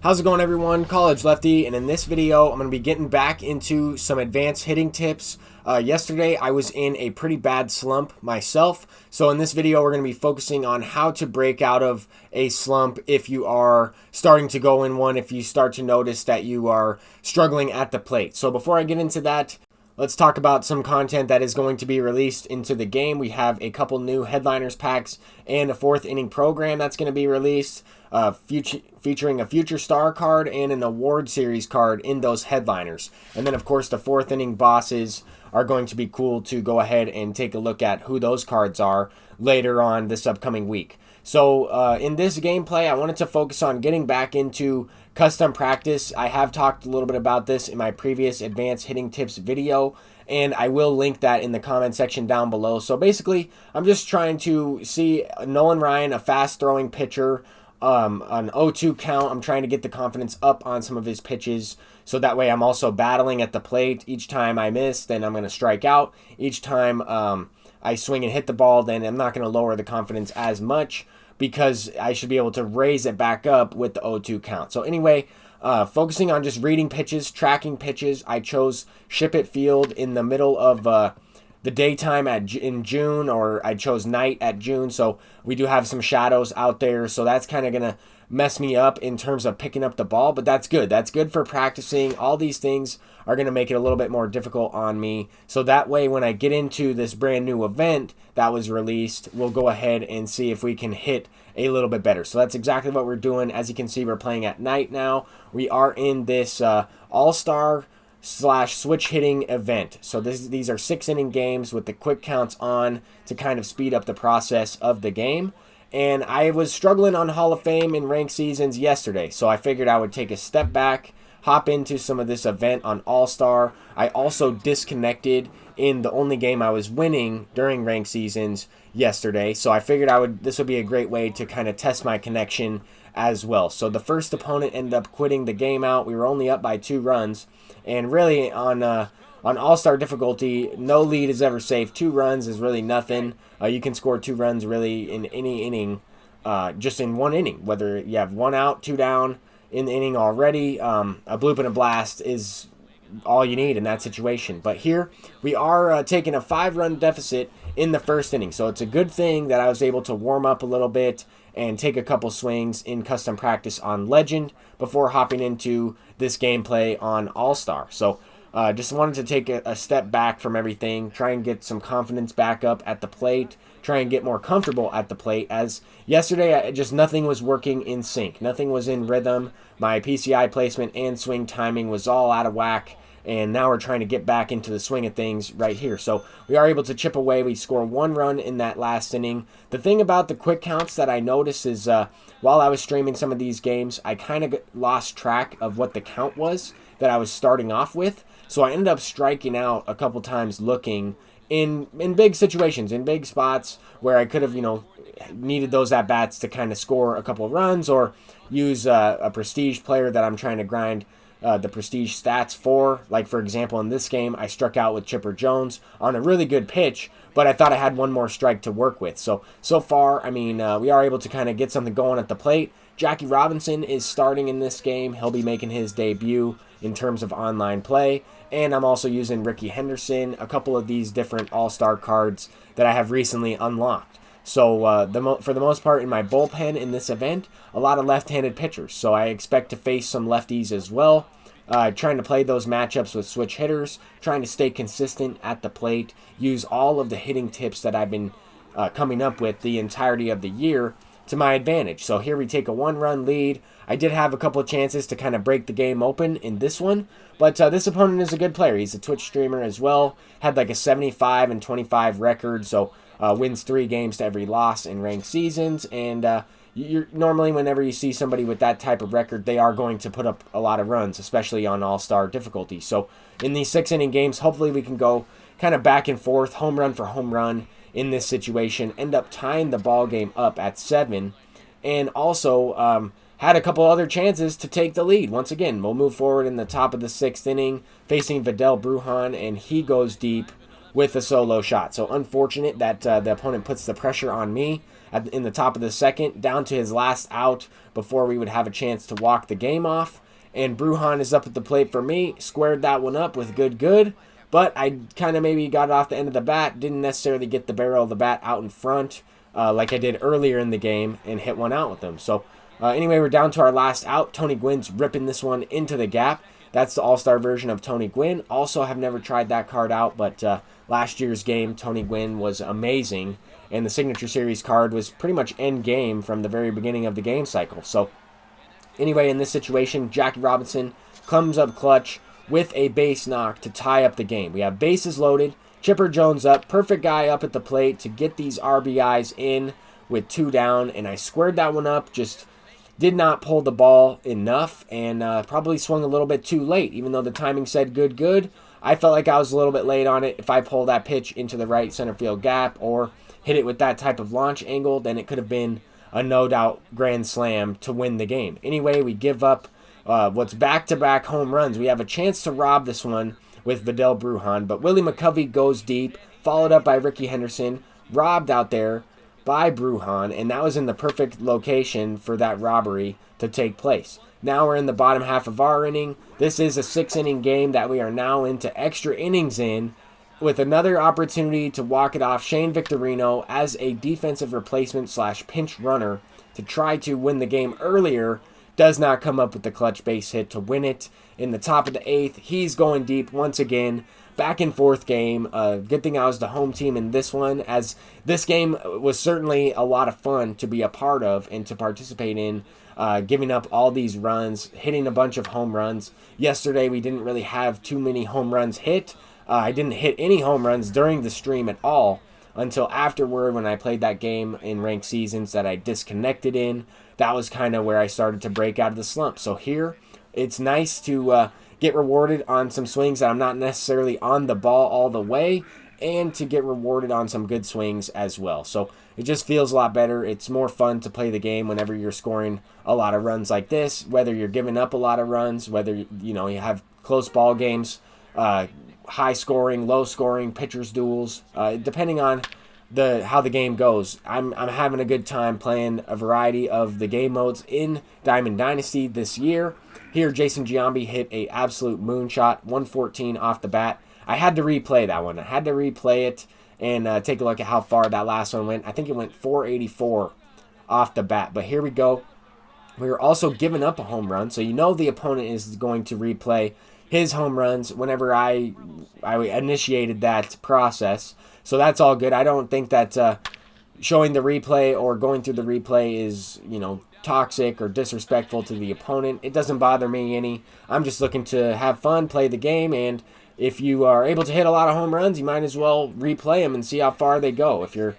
How's it going, everyone? College Lefty, and in this video I'm going to be getting back into some advanced hitting tips. Yesterday I was in a pretty bad slump myself, so in this video we're going to be focusing on how to break out of a slump if you are starting to go in one, if you start to notice that you are struggling at the plate. So before I get into that, let's talk about some content that is going to be released into the game. We have a couple new headliners packs and a fourth inning program that's going to be released, featuring a future star card and an award series card in those headliners. And then of course the fourth inning bosses are going to be cool to go ahead and take a look at who those cards are later on this upcoming week. So in this gameplay, I wanted to focus on getting back into custom practice. I have talked a little bit about this in my previous advanced hitting tips video, and I will link that in the comment section down below. So basically, I'm just trying to see Nolan Ryan, a fast throwing pitcher, an 0-2 count. I'm trying to get the confidence up on some of his pitches, so that way I'm also battling at the plate. Each time I miss, then I'm going to strike out. Each time I swing and hit the ball, then I'm not going to lower the confidence as much, because I should be able to raise it back up with the 0-2 count. So anyway, focusing on just reading pitches, tracking pitches. I chose Ship It Field in the middle of the daytime in June, or I chose night at June. So we do have some shadows out there, so that's kind of going to mess me up in terms of picking up the ball, but that's good. That's good for practicing. All these things are going to make it a little bit more difficult on me, so that way when I get into this brand new event that was released, we'll go ahead and see if we can hit a little bit better. So that's exactly what we're doing. As you can see, we're playing at night now. We are in this all-star / switch hitting event. So these are 6-inning games with the quick counts on to kind of speed up the process of the game. And I was struggling on Hall of Fame and ranked seasons yesterday, so I figured I would take a step back, hop into some of this event on All-Star. I also disconnected in the only game I was winning during ranked seasons yesterday, so I figured this would be a great way to kind of test my connection as well. So the first opponent ended up quitting the game out. We were only up by 2 runs, and really on All-Star difficulty, no lead is ever safe. 2 runs is really nothing. You can score 2 runs really in any inning, just in one inning. Whether you have 1 out, 2 down in the inning already, a bloop and a blast is all you need in that situation. But here we are taking a 5-run deficit in the first inning. So it's a good thing that I was able to warm up a little bit and take a couple swings in custom practice on Legend before hopping into this gameplay on All-Star. So just wanted to take a step back from everything, try and get some confidence back up at the plate, try and get more comfortable at the plate, as yesterday just nothing was working in sync. Nothing was in rhythm. My PCI placement and swing timing was all out of whack, and now we're trying to get back into the swing of things right here. So we are able to chip away. We score 1 run in that last inning. The thing about the quick counts that I noticed is while I was streaming some of these games, I kind of lost track of what the count was that I was starting off with. So I ended up striking out a couple times looking in big situations, in big spots where I could have, needed those at-bats to kind of score a couple runs, or use a prestige player that I'm trying to grind the prestige stats for. Like, for example, in this game, I struck out with Chipper Jones on a really good pitch, but I thought I had one more strike to work with. So far, we are able to kind of get something going at the plate. Jackie Robinson is starting in this game. He'll be making his debut in terms of online play. And I'm also using Ricky Henderson, a couple of these different all-star cards that I have recently unlocked. So for the most part in my bullpen in this event, a lot of left-handed pitchers. So I expect to face some lefties as well. Trying to play those matchups with switch hitters, trying to stay consistent at the plate, use all of the hitting tips that I've been coming up with the entirety of the year to my advantage. So here we take a 1-run lead. I did have a couple of chances to kind of break the game open in this one, but this opponent is a good player. He's a Twitch streamer as well, had like a 75-25 record, so wins 3 games to every loss in ranked seasons, and you're normally, whenever you see somebody with that type of record, they are going to put up a lot of runs, especially on all-star difficulty. So in these 6-inning games, hopefully we can go kind of back and forth, home run for home run in this situation, end up tying the ball game up at 7, and also had a couple other chances to take the lead. Once again, we'll move forward in the top of the 6th inning, facing Vidal Brujan, and he goes deep with a solo shot. So unfortunate that the opponent puts the pressure on me. in the top of the second, down to his last out before we would have a chance to walk the game off. And Brujan is up at the plate for me, squared that one up with good. But I kind of maybe got it off the end of the bat, didn't necessarily get the barrel of the bat out in front like I did earlier in the game and hit one out with them. So anyway, we're down to our last out. Tony Gwynn's ripping this one into the gap. That's the all-star version of Tony Gwynn. Also, have never tried that card out, but last year's game, Tony Gwynn was amazing, and the Signature Series card was pretty much end game from the very beginning of the game cycle. So anyway, in this situation, Jackie Robinson comes up clutch with a base knock to tie up the game. We have bases loaded, Chipper Jones up, perfect guy up at the plate to get these RBIs in with 2 down, and I squared that one up, just did not pull the ball enough, and probably swung a little bit too late. Even though the timing said good, I felt like I was a little bit late on it. If I pull that pitch into the right center field gap or hit it with that type of launch angle, then it could have been a no-doubt grand slam to win the game. Anyway, we give up what's back-to-back home runs. We have a chance to rob this one with Vidal Brujan, but Willie McCovey goes deep, followed up by Ricky Henderson, robbed out there by Brujan, and that was in the perfect location for that robbery to take place. Now we're in the bottom half of our inning. This is a 6-inning game that we are now into extra innings in, with another opportunity to walk it off. Shane Victorino as a defensive replacement / pinch runner to try to win the game earlier does not come up with the clutch base hit to win it. In the top of the 8th, he's going deep once again. Back and forth game. Good thing I was the home team in this one, as this game was certainly a lot of fun to be a part of and to participate in, giving up all these runs, hitting a bunch of home runs. Yesterday we didn't really have too many home runs hit. I didn't hit any home runs during the stream at all until afterward when I played that game in ranked seasons that I disconnected in. That was kind of where I started to break out of the slump. So here, it's nice to get rewarded on some swings that I'm not necessarily on the ball all the way, and to get rewarded on some good swings as well. So it just feels a lot better. It's more fun to play the game whenever you're scoring a lot of runs like this, whether you're giving up a lot of runs, whether you have close ball games, high scoring, low scoring, pitchers duels, depending on how the game goes. I'm having a good time playing a variety of the game modes in Diamond Dynasty this year. Here, Jason Giambi hit a absolute moonshot, 114 off the bat. I had to replay that one. I had to replay it and take a look at how far that last one went. I think it went 484 off the bat. But here we go. We were also giving up a home run, so the opponent is going to replay his home runs whenever I initiated that process. So that's all good. I don't think that showing the replay or going through the replay is, toxic or disrespectful to the opponent. It doesn't bother me any. I'm just looking to have fun, play the game, and if you are able to hit a lot of home runs, you might as well replay them and see how far they go. If you're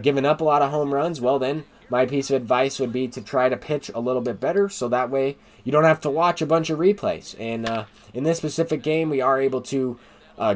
giving up a lot of home runs, well then, my piece of advice would be to try to pitch a little bit better, so that way you don't have to watch a bunch of replays. And in this specific game, we are able to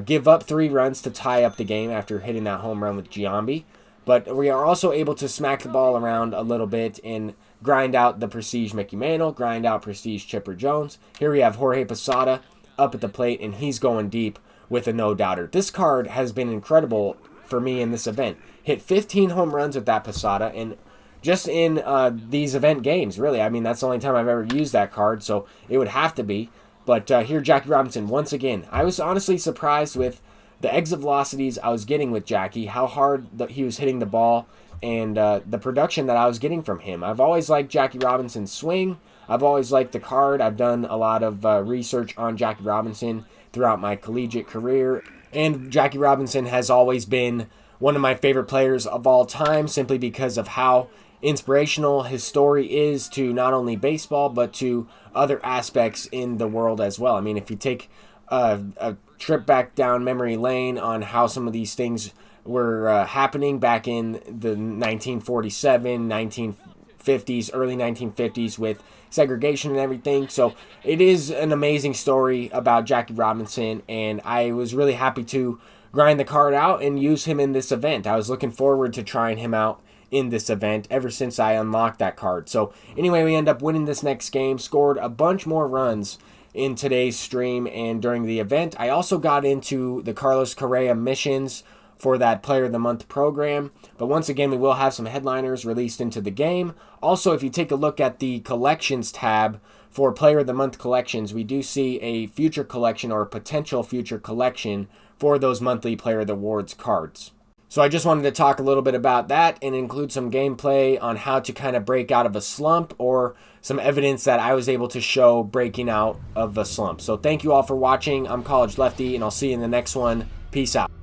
give up 3 runs to tie up the game after hitting that home run with Giambi. But we are also able to smack the ball around a little bit and grind out the Prestige Mickey Mantle, grind out Prestige Chipper Jones. Here we have Jorge Posada up at the plate, and he's going deep with a no-doubter. This card has been incredible for me in this event. Hit 15 home runs with that Posada, and just in these event games, really. I mean, that's the only time I've ever used that card, so it would have to be. But here, Jackie Robinson, once again. I was honestly surprised with the exit velocities I was getting with Jackie, how hard he was hitting the ball, and the production that I was getting from him. I've always liked Jackie Robinson's swing. I've always liked the card. I've done a lot of research on Jackie Robinson throughout my collegiate career. And Jackie Robinson has always been one of my favorite players of all time, simply because of how inspirational his story is to not only baseball, but to other aspects in the world as well. I mean, if you take a trip back down memory lane on how some of these things were happening back in the 1947, 1950s, early 1950s with segregation and everything. So it is an amazing story about Jackie Robinson, and I was really happy to grind the card out and use him in this event. I was looking forward to trying him out in this event ever since I unlocked that card. So anyway, we end up winning this next game, scored a bunch more runs in today's stream and during the event. I also got into the Carlos Correa missions for that Player of the Month program. But once again, we will have some headliners released into the game. Also, if you take a look at the collections tab for Player of the Month collections, we do see a future collection or a potential future collection for those monthly Player of the Awards cards. So I just wanted to talk a little bit about that and include some gameplay on how to kind of break out of a slump, or some evidence that I was able to show breaking out of a slump. So thank you all for watching. I'm College Lefty, and I'll see you in the next one. Peace out.